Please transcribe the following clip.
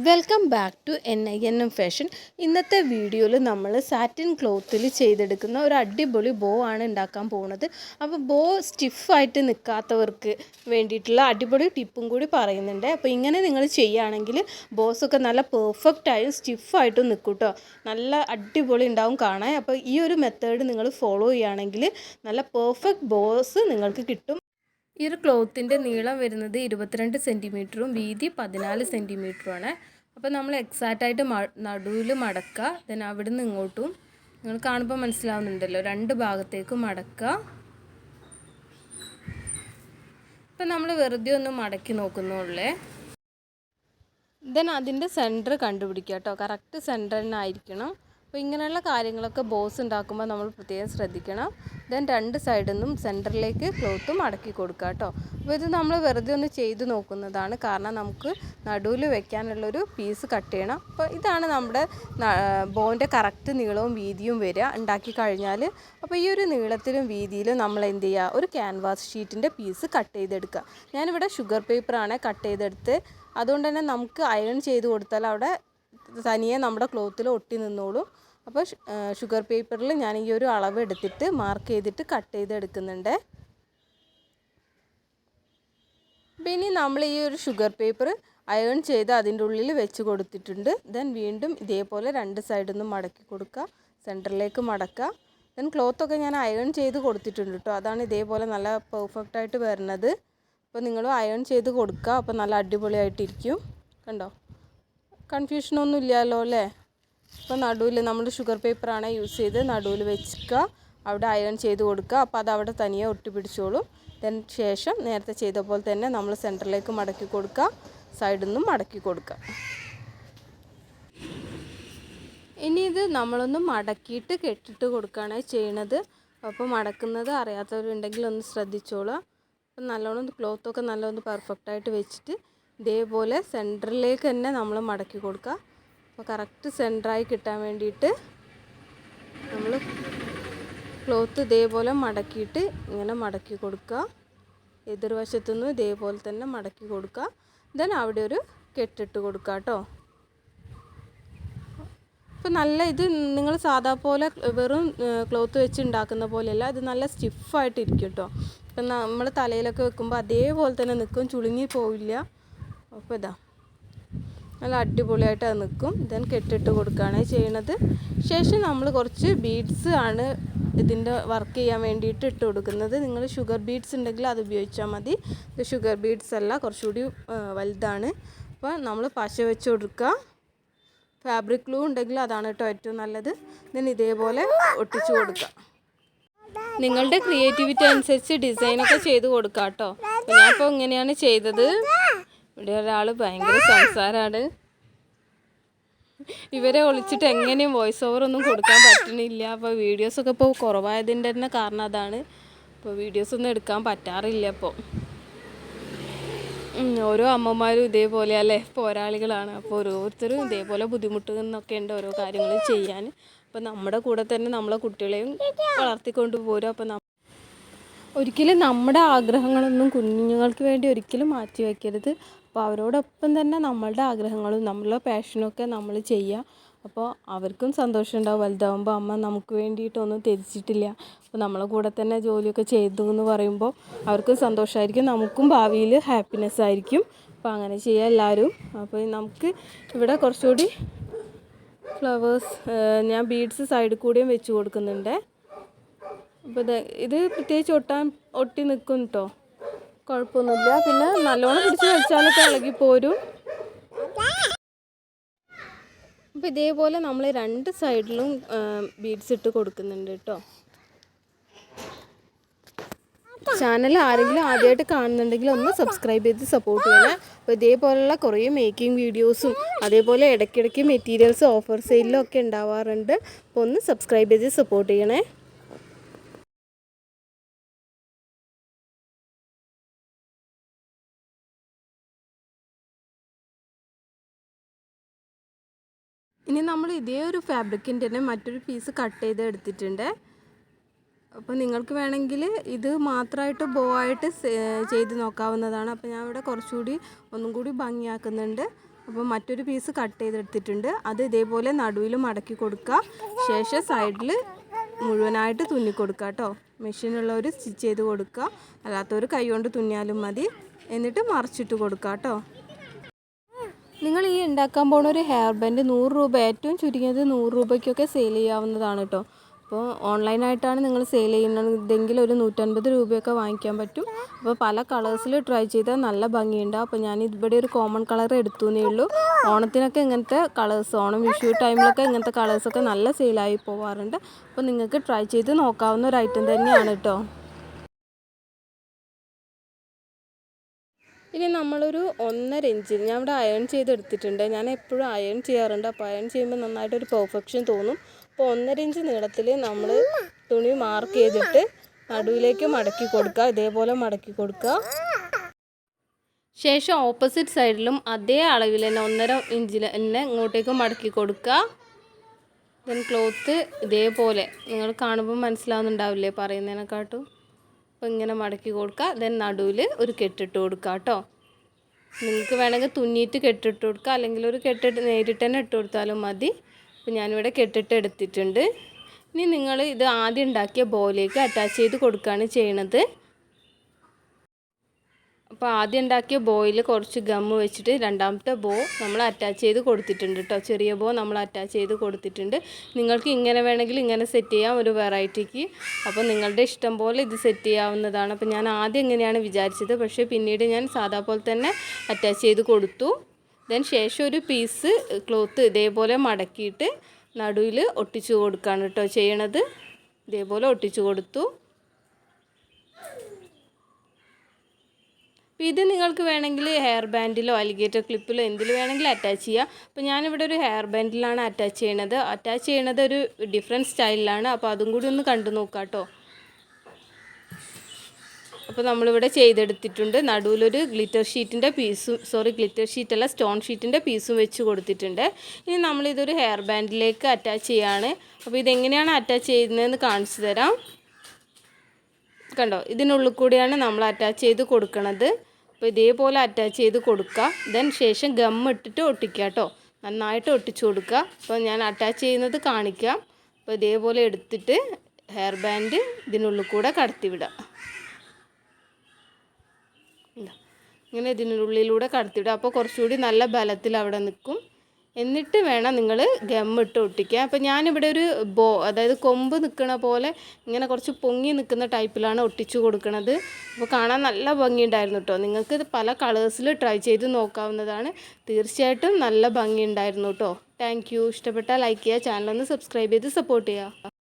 Welcome back to NINM fashion. ഇന്നത്തെ വീഡിയോയിൽ നമ്മൾ സാറ്റിൻ ക്ലോത്തിൽ ചെയ്തെടുക്കുന്ന ഒരു അടിപൊളി ബോ ആണ് ഉണ്ടാക്കാൻ പോകുന്നത്. അപ്പോൾ ബോ സ്റ്റിഫായിട്ട് നിൽക്കാത്തവർക്ക് വേണ്ടിയിട്ടുള്ള അടിപൊളി ടിപ്പും കൂടി പറയുന്നുണ്ട്. അപ്പോൾ ഇങ്ങനെ നിങ്ങൾ ചെയ്യുകയാണെങ്കിൽ ബോസൊക്കെ നല്ല പെർഫെക്റ്റായും സ്റ്റിഫായിട്ടും നിൽക്കും കേട്ടോ. നല്ല അടിപൊളി ഉണ്ടാവും കാണാൻ. അപ്പോൾ ഈ ഒരു മെത്തേഡ് നിങ്ങൾ ഫോളോ ചെയ്യുകയാണെങ്കിൽ നല്ല പെർഫെക്റ്റ് ബോസ് നിങ്ങൾക്ക് കിട്ടും. ഈ ഒരു ക്ലോത്തിൻ്റെ നീളം വരുന്നത് 22 സെൻറ്റിമീറ്ററും വീതി 14 സെൻറ്റിമീറ്ററുമാണ്. അപ്പോൾ നമ്മൾ എക്സാക്റ്റായിട്ട് നടുവിൽ മടക്കുക. ദെൻ അവിടെ നിന്ന് ഇങ്ങോട്ടും നിങ്ങൾ കാണുമ്പോൾ മനസ്സിലാവുന്നുണ്ടല്ലോ, രണ്ട് ഭാഗത്തേക്കും മടക്കുക. ഇപ്പം നമ്മൾ വെറുതെ ഒന്ന് മടക്കി നോക്കുന്നുള്ളേ. ദെൻ അതിൻ്റെ സെൻറ്റർ കണ്ടുപിടിക്കുക കേട്ടോ. കറക്റ്റ് സെൻറ്റർ തന്നെ ആയിരിക്കണം. അപ്പോൾ ഇങ്ങനെയുള്ള കാര്യങ്ങളൊക്കെ ബോസ് ഉണ്ടാക്കുമ്പോൾ നമ്മൾ പ്രത്യേകം ശ്രദ്ധിക്കണം. ദെൻ രണ്ട് സൈഡിൽ നിന്നും സെൻറ്ററിലേക്ക് ക്ലോത്ത് മടക്കി കൊടുക്കുക കേട്ടോ. അപ്പോൾ ഇത് നമ്മൾ വെറുതെ ഒന്ന് ചെയ്ത് നോക്കുന്നതാണ്, കാരണം നമുക്ക് നടുവിൽ വെക്കാനുള്ളൊരു പീസ് കട്ട് ചെയ്യണം. അപ്പോൾ ഇതാണ് നമ്മുടെ ബോൻ്റെ കറക്റ്റ് നീളവും വീതിയും വരിക ഉണ്ടാക്കി കഴിഞ്ഞാൽ. അപ്പോൾ ഈ ഒരു നീളത്തിലും വീതിയിലും നമ്മൾ എന്ത് ചെയ്യുക, ഒരു ക്യാൻവാസ് ഷീറ്റിൻ്റെ പീസ് കട്ട് ചെയ്തെടുക്കുക. ഞാനിവിടെ ഷുഗർ പേപ്പറാണ് കട്ട് ചെയ്തെടുത്ത്. അതുകൊണ്ട് തന്നെ നമുക്ക് അയൺ ചെയ്ത് കൊടുത്താൽ അവിടെ തനിയെ നമ്മുടെ ക്ലോത്തിൽ ഒട്ടി നിന്നോളും. അപ്പോൾ ഷുഗർ പേപ്പറിൽ ഞാൻ ഈ ഒരു അളവ് എടുത്തിട്ട് മാർക്ക് ചെയ്തിട്ട് കട്ട് ചെയ്തെടുക്കുന്നുണ്ട്. പിന്നെ നമ്മൾ ഈ ഒരു ഷുഗർ പേപ്പർ അയൺ ചെയ്ത് അതിൻ്റെ ഉള്ളിൽ വെച്ച് കൊടുത്തിട്ടുണ്ട്. ദെൻ വീണ്ടും ഇതേപോലെ രണ്ട് സൈഡിൽ നിന്നും മടക്കി കൊടുക്കുക, സെൻറ്ററിലേക്ക് മടക്കുക. ദെൻ ക്ലോത്തൊക്കെ ഞാൻ അയൺ ചെയ്ത് കൊടുത്തിട്ടുണ്ട് കേട്ടോ. അതാണ് ഇതേപോലെ നല്ല പെർഫെക്റ്റായിട്ട് വരുന്നത്. അപ്പോൾ നിങ്ങൾ അയൺ ചെയ്ത് കൊടുക്കുക. അപ്പോൾ നല്ല അടിപൊളിയായിട്ടിരിക്കും. കണ്ടോ, കൺഫ്യൂഷനൊന്നും ഇല്ലല്ലോ അല്ലേ. അപ്പോൾ നടുവിൽ നമ്മൾ ഷുഗർ പേപ്പറാണ് യൂസ് ചെയ്ത് നടുവിൽ വെച്ചിക്കുക, അവിടെ അയൺ ചെയ്ത് കൊടുക്കുക. അപ്പോൾ അത് അവിടെ തനിയെ ഒട്ടിപ്പിടിച്ചോളും. ദെൻ ശേഷം നേരത്തെ ചെയ്ത പോലെ തന്നെ നമ്മൾ സെൻറ്ററിലേക്ക് മടക്കി കൊടുക്കുക, സൈഡിൽ നിന്നും മടക്കി കൊടുക്കുക. ഇനി ഇത് നമ്മളൊന്ന് മടക്കിയിട്ട് കെട്ടിട്ട് കൊടുക്കുകയാണ് ചെയ്യണത്. അപ്പോൾ മടക്കുന്നത് അറിയാത്തവരുണ്ടെങ്കിൽ ഒന്ന് ശ്രദ്ധിച്ചോളാം. അപ്പം നല്ലോണം ക്ലോത്തൊക്കെ നല്ലോണം പെർഫെക്റ്റായിട്ട് വെച്ചിട്ട് ഇതേപോലെ സെൻറ്ററിലേക്ക് തന്നെ നമ്മൾ മടക്കി കൊടുക്കുക. അപ്പോൾ കറക്റ്റ് സെൻറ്ററായി കിട്ടാൻ വേണ്ടിയിട്ട് നമ്മൾ ക്ലോത്ത് ഇതേപോലെ മടക്കിയിട്ട് ഇങ്ങനെ മടക്കി കൊടുക്കുക. എതിർവശത്തുനിന്നും ഇതേപോലെ തന്നെ മടക്കി കൊടുക്കുക. ദെൻ അവിടെ ഒരു കെട്ടിട്ട് കൊടുക്കുക കേട്ടോ. അപ്പോൾ നല്ല ഇത് നിങ്ങൾ സാധാ പോലെ വെറും ക്ലോത്ത് വെച്ച് ഉണ്ടാക്കുന്ന പോലെയല്ല, ഇത് നല്ല സ്റ്റിഫായിട്ടിരിക്കും കേട്ടോ. ഇപ്പം നമ്മൾ തലയിലൊക്കെ വെക്കുമ്പോൾ അതേപോലെ തന്നെ നിൽക്കും, ചുളുങ്ങി പോവില്ല. അപ്പോൾ ഇതാ നല്ല അടിപൊളിയായിട്ട് അത് നിൽക്കും. ദെൻ കെട്ടിട്ട് കൊടുക്കുകയാണ് ചെയ്യണത്. ശേഷം നമ്മൾ കുറച്ച് ബീഡ്സ് ആണ് ഇതിൻ്റെ വർക്ക് ചെയ്യാൻ വേണ്ടിയിട്ട് ഇട്ട് കൊടുക്കുന്നത്. നിങ്ങൾ ഷുഗർ ബീഡ്സ് ഉണ്ടെങ്കിൽ അത് ഉപയോഗിച്ചാൽ മതി. ഇത് ഷുഗർ ബീഡ്സ് അല്ല, കുറച്ചുകൂടി വലുതാണ്. അപ്പോൾ നമ്മൾ പശ വെച്ച് കൊടുക്കുക. ഫാബ്രിക് ഗ്ലൂ ഉണ്ടെങ്കിൽ അതാണ് കേട്ടോ ഏറ്റവും നല്ലത്. ദെൻ ഇതേപോലെ ഒട്ടിച്ചു കൊടുക്കുക. നിങ്ങളുടെ ക്രിയേറ്റിവിറ്റി അനുസരിച്ച് ഡിസൈനൊക്കെ ചെയ്ത് കൊടുക്കുക കേട്ടോ. ഞാനിപ്പോൾ ഇങ്ങനെയാണ് ചെയ്തത്. ഇവിടെ ഒരാൾ ഭയങ്കര സംസാരമാണ്. ഇവരെ ഒളിച്ചിട്ട് എങ്ങനെയും വോയിസ് ഓവറൊന്നും കൊടുക്കാൻ പറ്റുന്നില്ല. അപ്പോൾ വീഡിയോസൊക്കെ ഇപ്പോൾ കുറവായതിൻ്റെ തന്നെ കാരണം അതാണ്. ഇപ്പോൾ വീഡിയോസൊന്നും എടുക്കാൻ പറ്റാറില്ല. അപ്പോൾ ഓരോ അമ്മമാരും ഇതേപോലെ അല്ലേ, പോരാളികളാണ്. അപ്പോൾ ഓരോരുത്തരും ഇതേപോലെ ബുദ്ധിമുട്ടുന്നൊക്കെ ഉണ്ട് ഓരോ കാര്യങ്ങൾ ചെയ്യാൻ. അപ്പോൾ നമ്മുടെ കൂടെ തന്നെ നമ്മളെ കുട്ടികളെയും വളർത്തിക്കൊണ്ട് പോരും. അപ്പോൾ ഒരിക്കലും നമ്മുടെ ആഗ്രഹങ്ങളൊന്നും കുഞ്ഞുങ്ങൾക്ക് വേണ്ടി ഒരിക്കലും മാറ്റി വയ്ക്കരുത്. അപ്പോൾ അവരോടൊപ്പം തന്നെ നമ്മളുടെ ആഗ്രഹങ്ങളും നമ്മളുടെ പാഷനൊക്കെ നമ്മൾ ചെയ്യുക. അപ്പോൾ അവർക്കും സന്തോഷം ഉണ്ടാവും. വലുതാവുമ്പോൾ അമ്മ നമുക്ക് വേണ്ടിയിട്ടൊന്നും ത്യജിച്ചിട്ടില്ല, അപ്പോൾ നമ്മളെ കൂടെ തന്നെ ജോലിയൊക്കെ ചെയ്തു എന്ന് പറയുമ്പോൾ അവർക്കും സന്തോഷമായിരിക്കും, നമുക്കും ഭാവിയിൽ ഹാപ്പിനെസ് ആയിരിക്കും. അപ്പോൾ അങ്ങനെ ചെയ്യുക എല്ലാവരും. അപ്പോൾ നമുക്ക് ഇവിടെ കുറച്ചുകൂടി ഫ്ലവേഴ്സ് ഞാൻ ബീഡ്സ് സൈഡിൽ കൂടിയും വെച്ച് കൊടുക്കുന്നുണ്ട്. അപ്പോൾ ഇത് പ്രത്യേകിച്ച് ഒട്ടി നിൽക്കും കേട്ടോ, കുഴപ്പമൊന്നുമില്ല. പിന്നെ നല്ലോണം പിടിച്ച് വെച്ചാലൊക്കെ ഇളകിപ്പോരും. അപ്പോൾ ഇതേപോലെ നമ്മൾ രണ്ട് സൈഡിലും ബീഡ്സ് ഇട്ട് കൊടുക്കുന്നുണ്ട് കേട്ടോ. ചാനൽ ആരെങ്കിലും ആദ്യമായിട്ട് കാണുന്നുണ്ടെങ്കിൽ ഒന്ന് സബ്സ്ക്രൈബ് ചെയ്ത് സപ്പോർട്ട് ചെയ്യണേ. അപ്പോൾ ഇതേപോലുള്ള കുറേ മേക്കിംഗ് വീഡിയോസും അതേപോലെ ഇടയ്ക്കിടയ്ക്ക് മെറ്റീരിയൽസ് ഓഫർ സെയിലും ഒക്കെ ഉണ്ടാവാറുണ്ട്. അപ്പോൾ ഒന്ന് സബ്സ്ക്രൈബ് ചെയ്ത് സപ്പോർട്ട് ചെയ്യണേ. ഇനി നമ്മൾ ഇതേ ഒരു ഫാബ്രിക്കിൻ്റെ തന്നെ മറ്റൊരു പീസ് കട്ട് ചെയ്ത് എടുത്തിട്ടുണ്ട്. അപ്പോൾ നിങ്ങൾക്ക് വേണമെങ്കിൽ ഇത് മാത്രമായിട്ട് ബോ ആയിട്ട് ചെയ്ത് നോക്കാവുന്നതാണ്. അപ്പോൾ ഞാൻ ഇവിടെ കുറച്ചുകൂടി ഒന്നും കൂടി ഭംഗിയാക്കുന്നുണ്ട്. അപ്പോൾ മറ്റൊരു പീസ് കട്ട് ചെയ്തെടുത്തിട്ടുണ്ട്. അത് ഇതേപോലെ നടുവിൽ മടക്കി കൊടുക്കുക. ശേഷം സൈഡിൽ മുഴുവനായിട്ട് തുന്നി കൊടുക്കുക കേട്ടോ. മെഷീനുള്ളവർ സ്റ്റിച്ച് ചെയ്ത് കൊടുക്കുക, അല്ലാത്തവർ കൈ കൊണ്ട് തുന്നിയാലും മതി. എന്നിട്ട് മറിച്ചിട്ട് കൊടുക്കുക കേട്ടോ. നിങ്ങൾ ഈ ഉണ്ടാക്കാൻ പോകുന്ന ഒരു ഹെയർ ബാൻഡ് 100 രൂപ, ഏറ്റവും ചുരുങ്ങിയത് 100 രൂപയ്ക്കൊക്കെ സെയിൽ ചെയ്യാവുന്നതാണ് കേട്ടോ. അപ്പോൾ ഓൺലൈനായിട്ടാണ് നിങ്ങൾ സെയിൽ ചെയ്യുന്നതെങ്കിൽ ഒരു 150 രൂപയൊക്കെ വാങ്ങിക്കാൻ പറ്റും. അപ്പോൾ പല കളേഴ്സിൽ ട്രൈ ചെയ്താൽ നല്ല ഭംഗിയുണ്ട്. അപ്പോൾ ഞാൻ ഇവിടെ ഒരു കോമൺ കളർ എടുത്തുന്നേ ഉള്ളൂ. ഓണത്തിനൊക്കെ ഇങ്ങനത്തെ കളേഴ്സ്, ഓണം വിഷു ടൈമിലൊക്കെ ഇങ്ങനത്തെ കളേഴ്സൊക്കെ നല്ല സെയിലായി പോവാറുണ്ട്. അപ്പോൾ നിങ്ങൾക്ക് ട്രൈ ചെയ്ത് നോക്കാവുന്ന ഒരു ഐറ്റം തന്നെയാണ് കേട്ടോ. ഇനി നമ്മളൊരു 1.5 ഇഞ്ച് ഞാൻ ഇവിടെ അയൺ ചെയ്തെടുത്തിട്ടുണ്ട്. ഞാൻ എപ്പോഴും അയൺ ചെയ്യാറുണ്ട്. അപ്പോൾ അയൺ ചെയ്യുമ്പോൾ നന്നായിട്ടൊരു പെർഫെക്ഷൻ തോന്നും. അപ്പോൾ 1.5 ഇഞ്ച് നീളത്തിൽ നമ്മൾ തുണി മാർക്ക് ചെയ്തിട്ട് നടുവിലേക്ക് മടക്കി കൊടുക്കുക. ഇതേപോലെ മടക്കി കൊടുക്കുക. ശേഷം ഓപ്പോസിറ്റ് സൈഡിലും അതേ അളവിൽ തന്നെ 1.5 ഇഞ്ചിൽ തന്നെ ഇങ്ങോട്ടേക്ക് മടക്കി കൊടുക്കുക. ദെൻ ക്ലോത്ത് ഇതേപോലെ നിങ്ങൾ കാണുമ്പോൾ മനസ്സിലാവുന്നുണ്ടാവില്ലേ പറയുന്നതിനെക്കാട്ടും. അപ്പോൾ ഇങ്ങനെ മടക്കി കൊടുക്കുക. ദെൻ നടുവിൽ ഒരു കെട്ടിട്ട് കൊടുക്കുക കേട്ടോ. നിങ്ങൾക്ക് വേണമെങ്കിൽ തുന്നിയിട്ട് കെട്ടിട്ട് കൊടുക്കുക, അല്ലെങ്കിൽ ഒരു കെട്ടിട്ട് നേരിട്ട് തന്നെ ഇട്ട് കൊടുത്താലും മതി. അപ്പോൾ ഞാനിവിടെ കെട്ടിട്ട് എടുത്തിട്ടുണ്ട്. ഇനി നിങ്ങൾ ഇത് ആദ്യം ഉണ്ടാക്കിയ ബോയിലേക്ക് അറ്റാച്ച് ചെയ്ത് കൊടുക്കുകയാണ് ചെയ്യണത്. അപ്പോൾ ആദ്യം ഉണ്ടാക്കിയ ബോയിൽ കുറച്ച് ഗമ്മ് വെച്ചിട്ട് രണ്ടാമത്തെ ബോ നമ്മൾ അറ്റാച്ച് ചെയ്ത് കൊടുത്തിട്ടുണ്ട് കേട്ടോ. ചെറിയ ബോ നമ്മൾ അറ്റാച്ച് ചെയ്ത് കൊടുത്തിട്ടുണ്ട്. നിങ്ങൾക്ക് ഇങ്ങനെ വേണമെങ്കിൽ ഇങ്ങനെ സെറ്റ് ചെയ്യാം ഒരു വെറൈറ്റിക്ക്. അപ്പോൾ നിങ്ങളുടെ ഇഷ്ടം പോലെ ഇത് സെറ്റ് ചെയ്യാവുന്നതാണ്. അപ്പോൾ ഞാൻ ആദ്യം ഇങ്ങനെയാണ് വിചാരിച്ചത്, പക്ഷേ പിന്നീട് ഞാൻ സാധാ പോലെ തന്നെ അറ്റാച്ച് ചെയ്ത് കൊടുത്തു. ദെൻ ശേഷം ഒരു പീസ് ക്ലോത്ത് ഇതേപോലെ മടക്കിയിട്ട് നടുവിൽ ഒട്ടിച്ചു കൊടുക്കുകയാണ് കേട്ടോ ചെയ്യണത്. ഇതേപോലെ ഒട്ടിച്ചു കൊടുത്തു. അപ്പോൾ ഇത് നിങ്ങൾക്ക് വേണമെങ്കിൽ ഹെയർ ബാൻഡിലോ അലിഗേറ്റർ ക്ലിപ്പിലോ എന്തിൽ വേണമെങ്കിലും അറ്റാച്ച് ചെയ്യാം. അപ്പോൾ ഞാനിവിടെ ഒരു ഹെയർ ബാൻഡിലാണ് അറ്റാച്ച് ചെയ്യണത്. അറ്റാച്ച് ചെയ്യണത് ഒരു ഡിഫറെൻറ്റ് സ്റ്റൈലിലാണ്. അപ്പോൾ അതും കൂടി ഒന്ന് കണ്ടു നോക്കാം കേട്ടോ. അപ്പോൾ നമ്മളിവിടെ ചെയ്തെടുത്തിട്ടുണ്ട്. നടുവിലൊരു ഗ്ലിറ്റർ ഷീറ്റിൻ്റെ പീസും, ഗ്ലിറ്റർ ഷീറ്റല്ല സ്റ്റോൺ ഷീറ്റിൻ്റെ പീസും വെച്ച് കൊടുത്തിട്ടുണ്ട്. ഇനി നമ്മളിതൊരു ഹെയർ ബാൻഡിലേക്ക് അറ്റാച്ച് ചെയ്യാണ്. അപ്പോൾ ഇതെങ്ങനെയാണ് അറ്റാച്ച് ചെയ്യുന്നതെന്ന് കാണിച്ചു തരാം. കണ്ടോ, ഇതിനുള്ളിൽ കൂടിയാണ് നമ്മൾ അറ്റാച്ച് ചെയ്ത് കൊടുക്കണത്. അപ്പോൾ ഇതേപോലെ അറ്റാച്ച് ചെയ്ത് കൊടുക്കുക. ദെൻ ശേഷം ഗം ഇട്ടിട്ട് ഒട്ടിക്കുക കേട്ടോ. നന്നായിട്ട് ഒട്ടിച്ചു കൊടുക്കുക. അപ്പോൾ ഞാൻ അറ്റാച്ച് ചെയ്യുന്നത് കാണിക്കാം. അപ്പോൾ ഇതേപോലെ എടുത്തിട്ട് ഹെയർ ബാൻഡ് ഇതിനുള്ളിൽ കൂടെ കടത്തി വിടുക. ഇങ്ങനെ ഇതിനുള്ളിലൂടെ കടത്തിവിടുക. അപ്പോൾ കുറച്ചുകൂടി നല്ല ബലത്തിൽ അവിടെ നിൽക്കും. എന്നിട്ട് വേണം നിങ്ങൾ ഗമ്മിട്ട് ഒട്ടിക്കുക. അപ്പോൾ ഞാനിവിടെ ഒരു ബോ, അതായത് കൊമ്പ് നിൽക്കണ പോലെ ഇങ്ങനെ കുറച്ച് പൊങ്ങി നിൽക്കുന്ന ടൈപ്പിലാണ് ഒട്ടിച്ചു കൊടുക്കുന്നത്. അപ്പോൾ കാണാൻ നല്ല ഭംഗിയുണ്ടായിരുന്നു കേട്ടോ. നിങ്ങൾക്ക് ഇത് പല കളേഴ്സിൽ ട്രൈ ചെയ്ത് നോക്കാവുന്നതാണ്. തീർച്ചയായിട്ടും നല്ല ഭംഗിയുണ്ടായിരുന്നു കേട്ടോ. Thank you. ഇഷ്ടപ്പെട്ടാൽ ലൈക്ക് ചെയ്യുക, ചാനലൊന്ന് സബ്സ്ക്രൈബ് ചെയ്ത് സപ്പോർട്ട് ചെയ്യുക.